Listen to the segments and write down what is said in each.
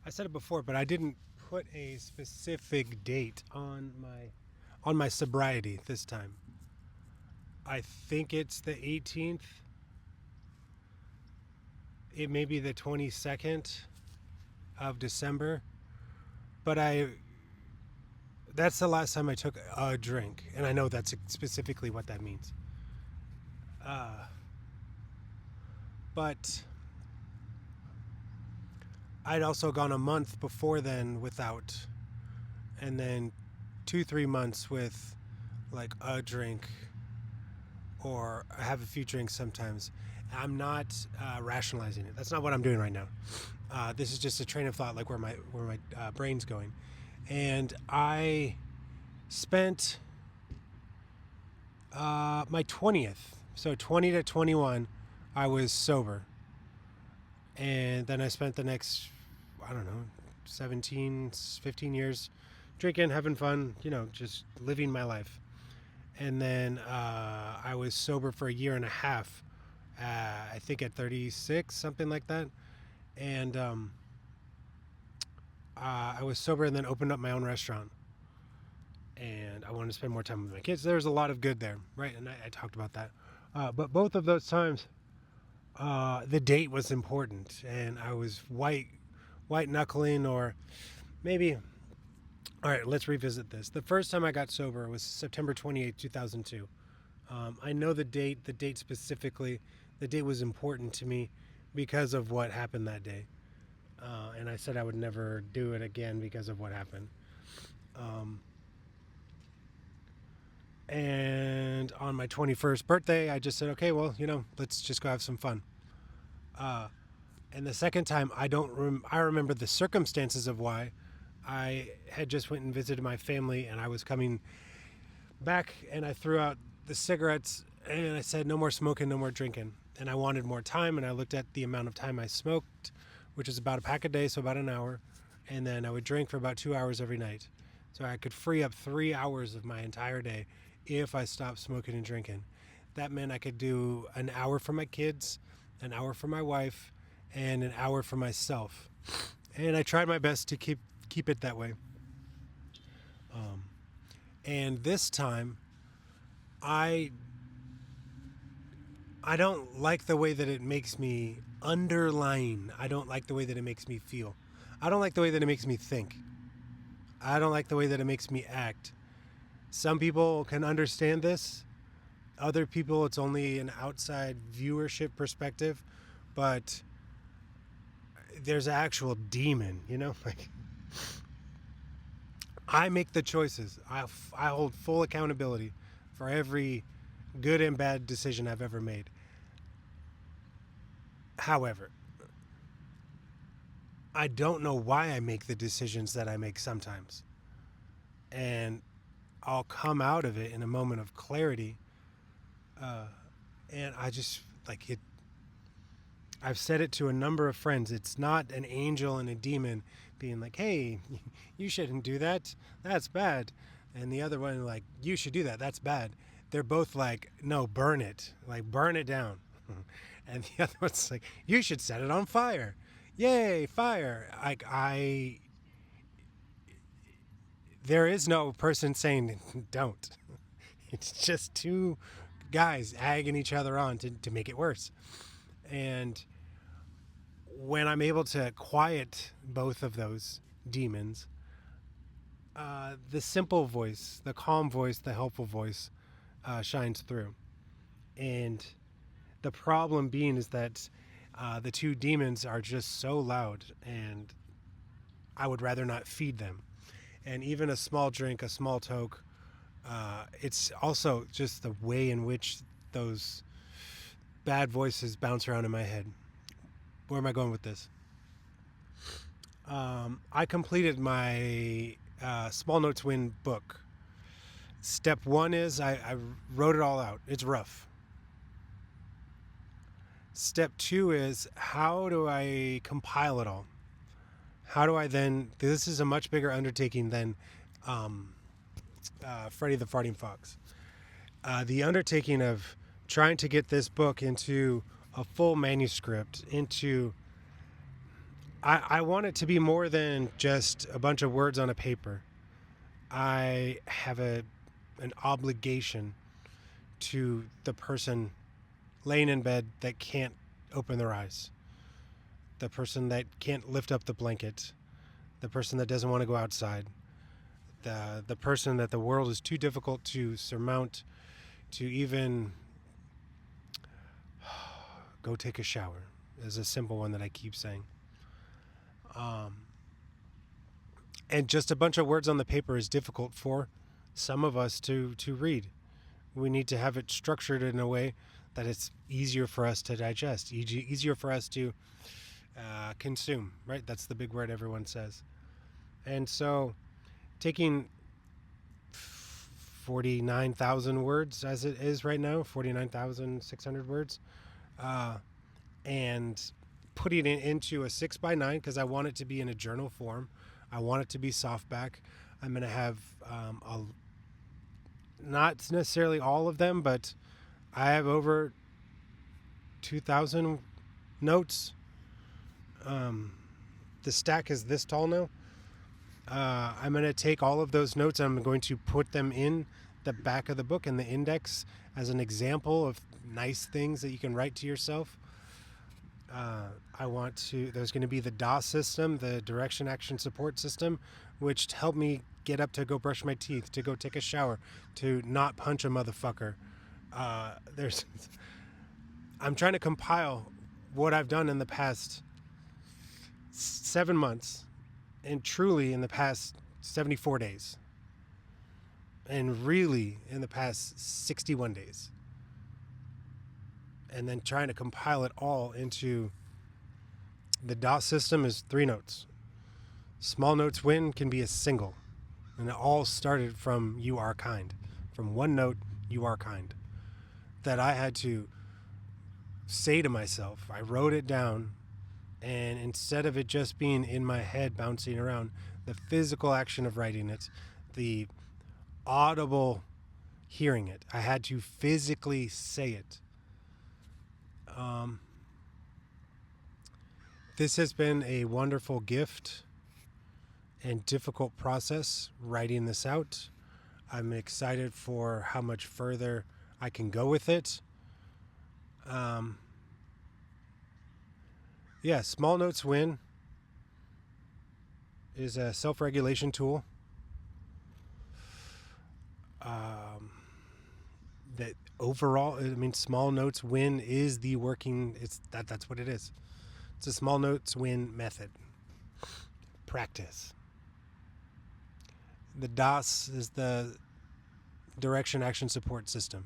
I said it before, but I didn't put a specific date on my sobriety this time. I think it's the 18th. It may be the 22nd of December, but that's the last time I took a drink, and I know that's specifically what that means. But I'd also gone a month before then without, and then 2-3 months with like a drink, or I have a few drinks sometimes. I'm not rationalizing it. That's not what I'm doing right now. This is just a train of thought, like where my brain's going. And I spent my 20th, so 20 to 21, I was sober, and then I spent the next, I don't know, 17, 15 years drinking, having fun, just living my life. And then I was sober for a year and a half, I think at 36, something like that. And I was sober and then opened up my own restaurant. And I wanted to spend more time with my kids. There was a lot of good there, right? And I talked about that. But both of those times, the date was important, and I was white knuckling, or maybe. All right, let's revisit this. The first time I got sober was September 28th, 2002. I know the date specifically. The date was important to me because of what happened that day. And I said I would never do it again because of what happened. And on my 21st birthday, I just said, okay, well, let's just go have some fun. And the second time, I remember the circumstances of why. I had just went and visited my family, and I was coming back, and I threw out the cigarettes, and I said, no more smoking, no more drinking. And I wanted more time, and I looked at the amount of time I smoked, which is about a pack a day, so about an hour. And then I would drink for about 2 hours every night. So I could free up 3 hours of my entire day if I stopped smoking and drinking. That meant I could do an hour for my kids, an hour for my wife, and an hour for myself. And I tried my best to keep it that way. And this time, I don't like the way that it makes me underline. I don't like the way that it makes me feel. I don't like the way that it makes me think. I don't like the way that it makes me act. Some people can understand this. Other people, it's only an outside viewership perspective. But there's an actual demon, like, I make the choices. I hold full accountability for every good and bad decision I've ever made. However, I don't know why I make the decisions that I make sometimes. And I'll come out of it in a moment of clarity. And I just, like it. I've said it to a number of friends. It's not an angel and a demon being like, hey, you shouldn't do that. That's bad. And the other one, like, you should do that. That's bad. They're both like, no, burn it. Like, burn it down. And the other one's like, you should set it on fire. Yay, fire. There is no person saying don't. It's just two guys egging each other on to make it worse. And when I'm able to quiet both of those demons, the simple voice, the calm voice, the helpful voice shines through. And the problem being is that the two demons are just so loud, and I would rather not feed them. And even a small drink, a small toke, it's also just the way in which those bad voices bounce around in my head. Where am I going with this? I completed my Small Notes Win book. Step one is I wrote it all out. It's rough. Step two is, how do I compile it all? How do I then, this is a much bigger undertaking than Freddy the Farting Fox. The undertaking of trying to get this book into a full manuscript, into I want it to be more than just a bunch of words on a paper. I have an obligation to the person laying in bed that can't open their eyes, the person that can't lift up the blanket, the person that doesn't want to go outside, the person that the world is too difficult to surmount to even go take a shower is a simple one that I keep saying. And just a bunch of words on the paper is difficult for some of us to read. We need to have it structured in a way that it's easier for us to digest, easier for us to consume, right? That's the big word everyone says. And so taking 49,000 words as it is right now, 49,600 words, and putting it into a 6x9 because I want it to be in a journal form. I want it to be softback. I'm going to have not necessarily all of them, but I have over 2,000 notes. The stack is this tall now. I'm going to take all of those notes. I'm going to put them in the back of the book in the index as an example of nice things that you can write to yourself. There's going to be the DOS system, the Direction Action Support System, which helped me get up to go brush my teeth, to go take a shower, to not punch a motherfucker. I'm trying to compile what I've done in the past 7 months and truly in the past 74 days and really in the past 61 days. And then trying to compile it all into the DOS system is 3 notes. Small notes win can be a single. And it all started from you are kind. From one note, you are kind. That I had to say to myself. I wrote it down. And instead of it just being in my head bouncing around, the physical action of writing it, the audible hearing it, I had to physically say it. This has been a wonderful gift and difficult process writing this out. I'm excited for how much further I can go with it. Small Notes Win is a self-regulation tool that overall, Small Notes Win is the working, that's what it is. It's a Small Notes Win method. Practice. The DOS is the Direction Action Support System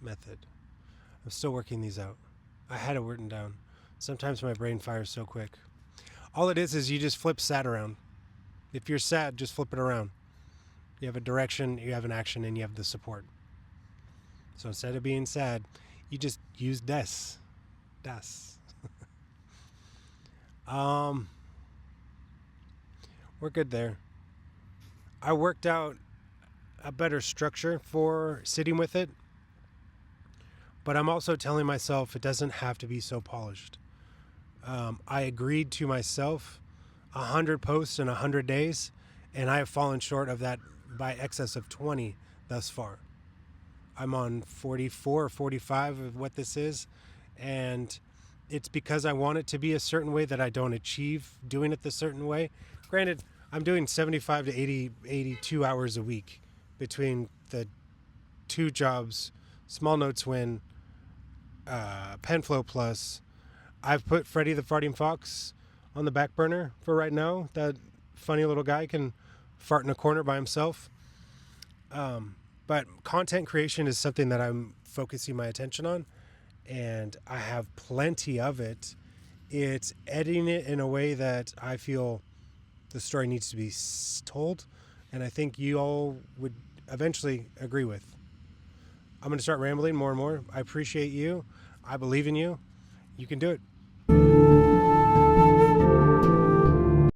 method. I'm still working these out. I had it written down. Sometimes my brain fires so quick. All it is you just flip sad around. If you're sad, just flip it around. You have a direction, you have an action, and you have the support. So instead of being sad, you just use das. We're good there. I worked out a better structure for sitting with it, but I'm also telling myself it doesn't have to be so polished. I agreed to myself 100 posts in 100 days, and I have fallen short of that by excess of 20 thus far. I'm on 44 or 45 of what this is, and it's because I want it to be a certain way that I don't achieve doing it the certain way. Granted, I'm doing 75 to 82 hours a week between the 2 jobs, Small Notes Win, PenFlow Plus. I've put Freddy the Farting Fox on the back burner for right now. That funny little guy can fart in a corner by himself. But content creation is something that I'm focusing my attention on, and I have plenty of it. It's editing it in a way that I feel the story needs to be told, and I think you all would eventually agree with. I'm going to start rambling more and more. I appreciate you. I believe in you. You can do it.